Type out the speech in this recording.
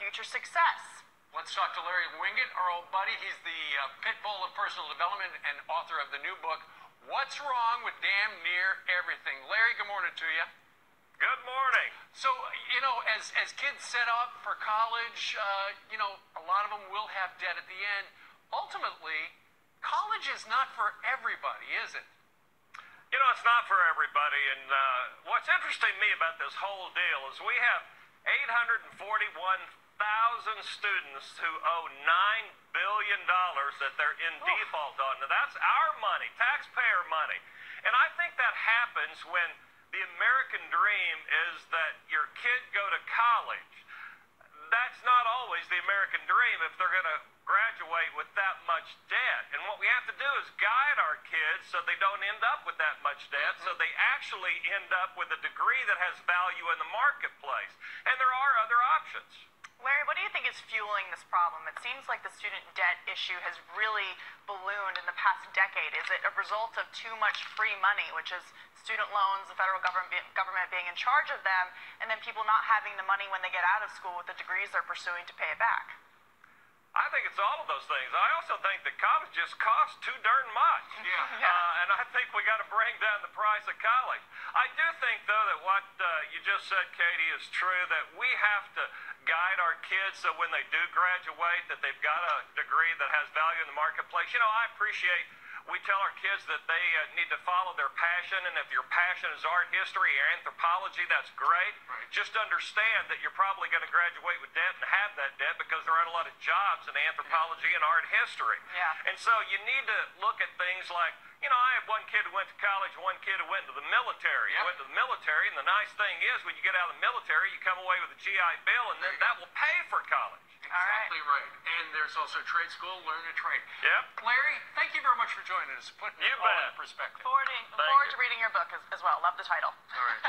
future success. Let's talk to Larry Winget, our old buddy. He's the pit bull of personal development and author of the new book, What's Wrong with Damn Near Everything. Larry, good morning to you. Good morning. So, you know, as kids set up for college, you know, a lot of them will have debt at the end. Ultimately, college is not for everybody, is it? You know, it's not for everybody, and what's interesting to me about this whole deal is we have 841,000 students who owe $9 billion that they're in default on. Now, that's our money, taxpayer money. And I think that happens when the American dream is that your kid go to college. That's not always the American dream if they're going to graduate with that much debt. And what we have to do is guide our kids so they don't end up with that much debt, so they actually end up with a degree that has value in the marketplace. And there are other options. Larry, what do you think is fueling this problem? It seems like the student debt issue has really ballooned in the past decade. Is it a result of too much free money, which is student loans, the federal government being in charge of them, and then people not having the money when they get out of school with the degrees they're pursuing to pay it back? I think it's all of those things. I also think that college just costs too darn much. And I think we got to bring down the price of college. I do think, though, that what you just said, Katie, is true, that we have to guide our kids so when they do graduate that they've got a degree that has value in the marketplace. You know, I appreciate we tell our kids that they need to follow their passion, and if your passion is art history or anthropology, that's great. Right. Just understand that you're probably going to graduate with debt and have that debt because there aren't a lot of jobs in anthropology and art history. And so you need to look at things like, you know, I have one kid who went to college, one kid who went to the military. He went to the military, and the nice thing is when you get out of the military, you come away with a GI Bill, and then that will pay for college. Exactly right. And there's also trade school, learn a trade. Yep. Larry, thank you very much for joining us, putting it all in perspective. Forward to reading your book as well. Love the title. All right.